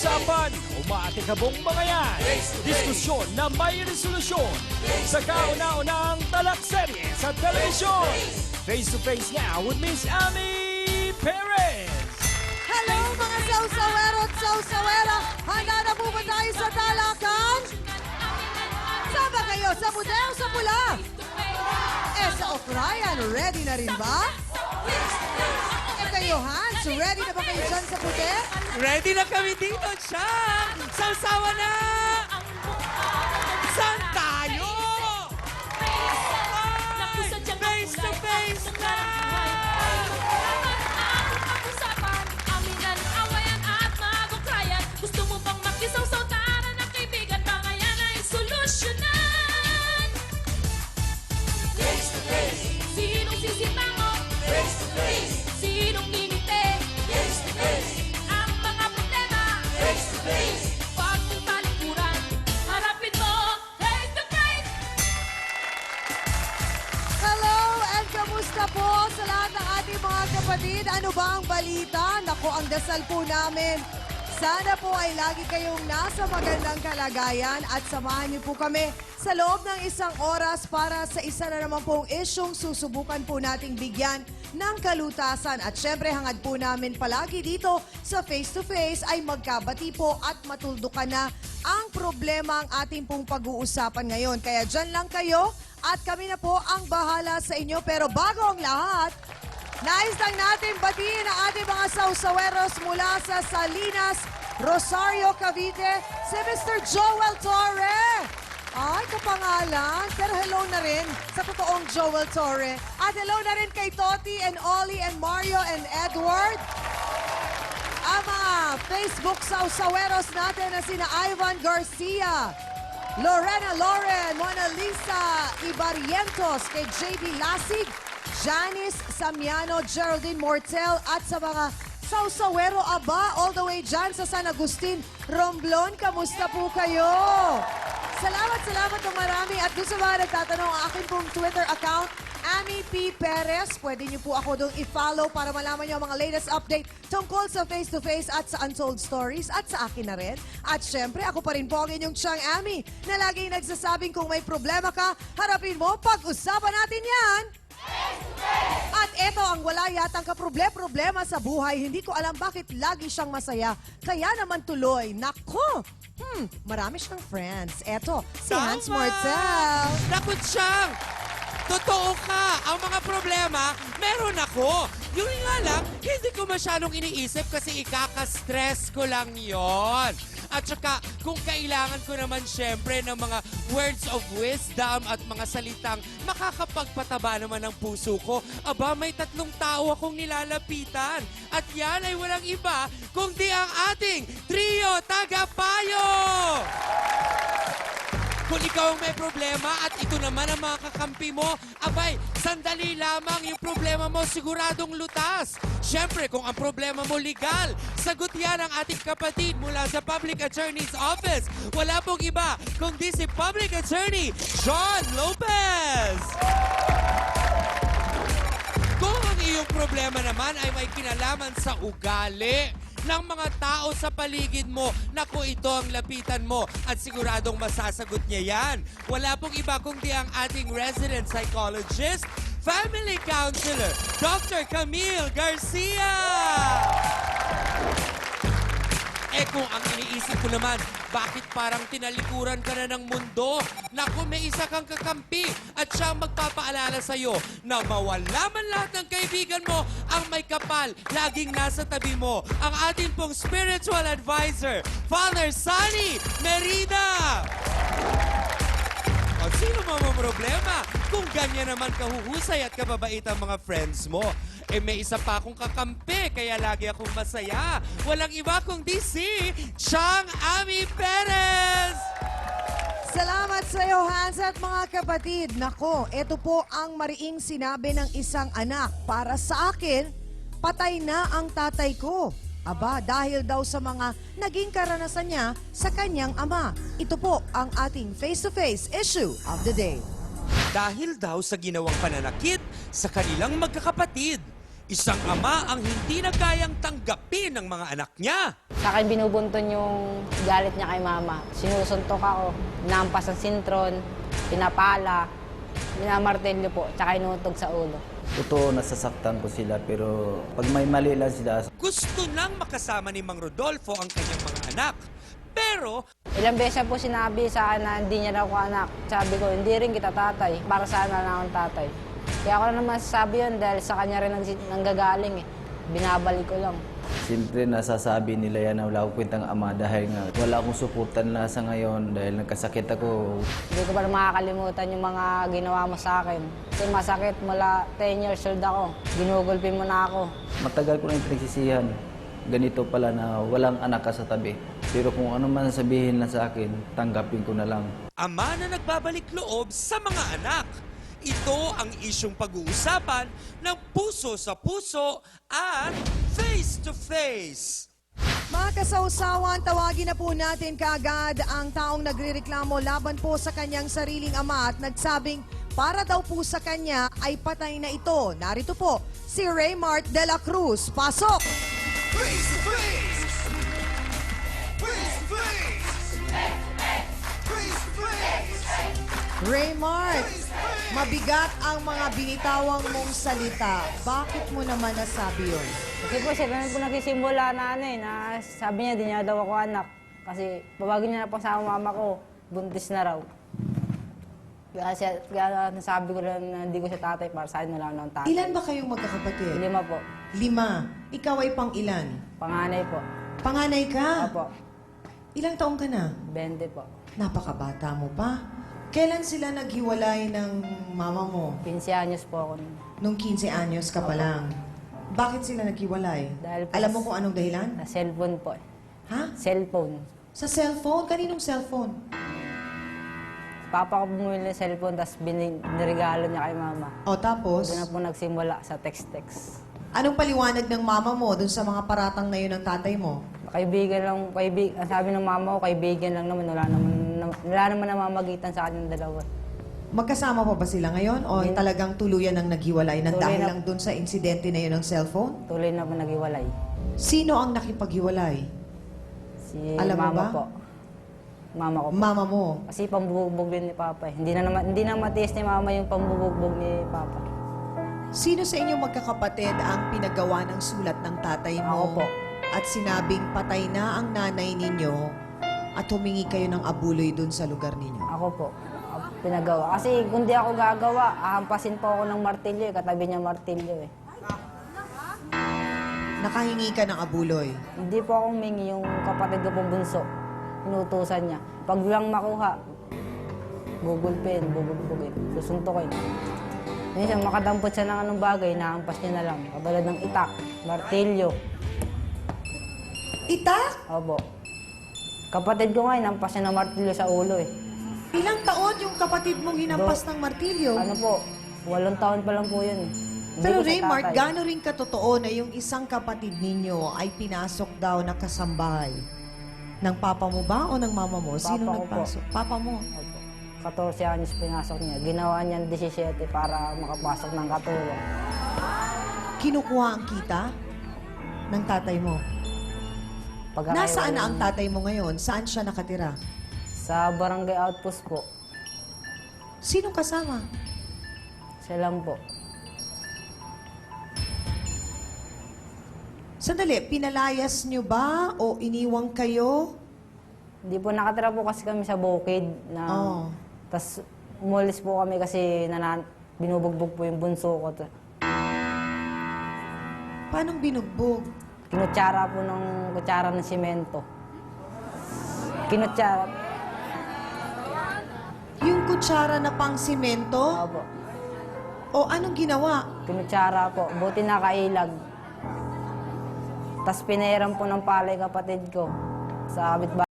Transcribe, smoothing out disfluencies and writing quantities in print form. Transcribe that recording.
Usapan, umatikabong mga yan. Diskusyon na may resolusyon. Sa kauna-unang talakserye sa telebisyon. Face to face now with Miss Ami Perez. Hello mga sausawero at sausawera! Handa na po ba tayo sa talakan? Sama kayo sa puti o sa pula? Sa Okrayan, ready na rin ba? Kayo Hans, ready na ba kayo dyan sa puti? Ready na kami dito, Chang! Sausawa na! Saan tayo? Face to face na! Gusto mo bang makisaw-saw tara na kaibigan? Mga yan ay solusyonan. Face to face, Sinong sisimango? face to face, Sinong ngingiti? face to face, Ang mga problema face to face. Huwag mong talikuran. Harapin mo face to face. Hello and kamusta po sa lahat ng ating mga kapatid? Ano ba ang balita? Naku, ang dasal po namin. Sana po ay lagi kayong nasa magandang kalagayan at samahan niyo po kami sa loob ng isang oras para sa isa na naman pong isyong susubukan po nating bigyan ng kalutasan. At syempre, hangad po namin palagi dito sa Face to Face ay magkabati po at matuldukan na ang problema ang ating pong pag-uusapan ngayon. Kaya dyan lang kayo at kami na po ang bahala sa inyo. Pero bago ang lahat, nais lang natin batiin ang ating mga sausaweros mula sa Salinas, Rosario, Cavite, si Mr. Joel Torre. Ay, kapangalan. Pero hello na rin sa totoong Joel Torre. At hello na rin kay Toti and Ollie and Mario and Edward. Ang mga Facebook sausaweros natin na sina Ivan Garcia, Lorena Loren, Mona Lisa Ibarientos, kay JB Lasig, Janice Samiano, Geraldine Mortel, at sa mga sausawero aba, all the way dyan sa San Agustin, Romblon, kamusta po kayo? Salamat ng marami. At doon sa mga nagtatanong, ang akin pong Twitter account, Ami P. Perez. Pwede niyo po ako doon i-follow para malaman niyo ang mga latest update tungkol sa face-to-face at sa Untold Stories at sa akin na rin. At syempre, ako pa rin po ang inyong Chang Ami na laging nagsasabing kung may problema ka, harapin mo, pag-usapan natin yan! At eto ang wala yatang kaproblema sa buhay. Hindi ko alam bakit lagi siyang masaya. Kaya naman tuloy, nako! Marami siyang friends. Eto, si Hans Mortel. Naku, Chang! Totoo ka! Ang mga problema, meron ako. Yun nga lang, hindi ko masyadong iniisip kasi ikaka-stress ko lang yon. At saka, kung kailangan ko naman syempre ng mga words of wisdom at mga salitang makakapagpataba naman ng puso ko, aba, may 3 tao akong nilalapitan. At yan ay walang iba kundi ang ating trio tagapayo! Kung ikaw ang may problema at ito naman ang mga kakampi mo, abay, sandali lamang yung problema mo siguradong lutas. Siyempre, kung ang problema mo legal, sagot yan ang ating kapatid mula sa Public Attorney's Office. Wala pong iba kundi si Public Attorney John Lopez. Kung ang iyong problema naman ay may kinalaman sa ugali ng mga tao sa paligid mo, naku, ito ang lapitan mo at siguradong masasagot niya yan. Wala pong iba kundi ang ating resident psychologist, family counselor, Dr. Camille Garcia! Kung ang iniisip ko naman, bakit parang tinalikuran ka na ng mundo? Naku, may isa kang kakampi at siya ang magpapaalala sa'yo na mawala man lahat ng kaibigan mo ang may kapal, laging nasa tabi mo. Ang ating pong spiritual advisor, Father Sunny Merida! O sino mo ang problema? Kung ganyan naman kahuhusay at kababait ang mga friends mo, may isa pa akong kakampi, kaya lagi akong masaya. Walang iba kundi si Chang Ami Perez! Salamat sa iyo, Hans, at mga kapatid. Nako, ito po ang mariing sinabi ng isang anak. Para sa akin, patay na ang tatay ko. Aba, dahil daw sa mga naging karanasan niya sa kanyang ama. Ito po ang ating face-to-face issue of the day. Dahil daw sa ginawang pananakit sa kanilang magkakapatid, Isang ama ang hindi na kayang tanggapin ng mga anak niya. Sa akin binubunton yung galit niya kay mama. Sinusuntok ako, nampas ang sintron, pinapala, minamartelyo po, tsaka inutog sa ulo. Totoo, nasasaktan ko sila, pero pag may mali lang sila, Gusto nang makasama ni Mang Rodolfo ang kanyang mga anak. Pero Ilang beses po sinabi sa akin na hindi niya raw ako anak. Sabi ko, hindi rin kita tatay. Para saan na lang akong tatay. Kaya ako na naman sasabi yun dahil sa kanya rin nanggagaling eh. Binabalik ko lang. siyempre nasasabi nila yan na wala akong kwentang ama dahil nga wala akong suportan na sa ngayon dahil nagkasakit ako. Hindi ko pa na makakalimutan yung mga ginawa mo sa akin. Kasi masakit mula 10 years old ako. Ginugulpi mo na ako. Matagal ko na yung pinagsisihan. Ganito pala na walang anak ka sa tabi. Pero kung ano man sabihin na sa akin, tanggapin ko na lang. ama na nagbabalik loob sa mga anak. Ito ang isyong pag-uusapan ng puso sa puso at face to face. Mga kasawsawan, tawagin na po natin kaagad ang taong nagrereklamo laban po sa kanyang sariling ama at nagsabing para daw po sa kanya ay patay na ito. Narito po si Raymart de la Cruz. Pasok! Face to face. Face to face. Face to face. Raymart, mabigat ang mga binitawang mong salita. Bakit mo naman nasabi yun? Kasi po siya ganun po nagsisimula na na sabi niya di niya daw ako anak. Kasi babagin niya na po sa mama ko, buntis na raw. Kaya nasabi ko lang na hindi ko siya tatay para sa akin na lang ng tatay. Ilan ba kayong magkakapatid? 5 po. 5. Ikaw ay pang ilan? Panganay po. Panganay ka? Opo. Ilang taong ka na? 20 po. Napakabata mo pa. Kailan sila naghiwalay ng mama mo? 15 anyos po ako nun. Nung 15 anyos ka pa lang. Bakit sila naghiwalay? Dahil po Alam mo sa- kung anong dahilan? Na cellphone po. Ha? Cellphone. Sa cellphone? Kaninong cellphone? Papa ko bumili ng cellphone, tapos binirigalo niya kay mama. O tapos, Doon na po nagsimula sa text-text. anong paliwanag ng mama mo dun sa mga paratang na yun ng tatay mo? Kaibigan lang, ang sabi ng mama ko, kaibigan lang naman, wala naman namamagitan sa kanyang dalawa. Magkasama pa ba sila ngayon? O Hindi. talagang tuluyan ang naghiwalay na Tuloy dahil na- lang dun sa insidente na yun ng cellphone? Tuloy na po naghiwalay. Sino ang nakipaghiwalay? Si Alam mo mama ba? po. Mama ko po. Mama mo. Kasi pambubugbog din ni Papa. Hindi na matiis ni Mama yung pambubugbog ni Papa. Sino sa inyong magkakapatid ang pinagawa ng sulat ng tatay mo? Ako po. At sinabing patay na ang nanay ninyo at humingi kayo ng abuloy dun sa lugar ninyo? Ako po. Ako pinagawa. Kasi kung di ako gagawa, ahampasin po ako ng martilyo. Katabi niya martilyo eh. Nakahingi ka ng abuloy. Hindi po ako humingi yung kapatid ko pong bunso. Inutusan niya. Pag lang makuha, gugulpin, bubugbugin, susuntukin. Minsan makadampot siya ng anong bagay, nahampas niya na lang. Katulad ng itak, martilyo. Itak? Opo. Kapatid ko ngayon, nampas niya ng martilyo sa ulo eh. Ilang taon yung kapatid mong hinampas ng martilyo? Ano po, 8 taon pa lang po yun eh. Hindi Pero ko siya Raymart, tatay. gaano rin katotoo na yung isang kapatid ninyo ay pinasok daw na kasambahay? Ng papa mo ba o ng mama mo? Sino Papa ko po. nagpasok? Papa mo. Opo. 14 anos pinasok niya. Ginawa niya 17 para makapasok ng katulong. Kinukuha ang kita ng tatay mo. Nasaan na ang tatay mo ngayon? Saan siya nakatira? Sa barangay outpost po. Sino kasama? Siya lang po. Sandali, pinalayas nyo ba o iniwang kayo? Hindi po nakatira po kasi kami sa bukid. Oo. Tapos umulis po kami kasi binubugbog po yung bunso ko. Paano binugbog? Kinutsara po ng kutsara ng simento. Kinutsara. Yung kutsara na pang simento? Opo. O anong ginawa? Kinutsara po. Buti nakailag. Tapos pinairam po ng palay kapatid ko. Sa kapitbahay.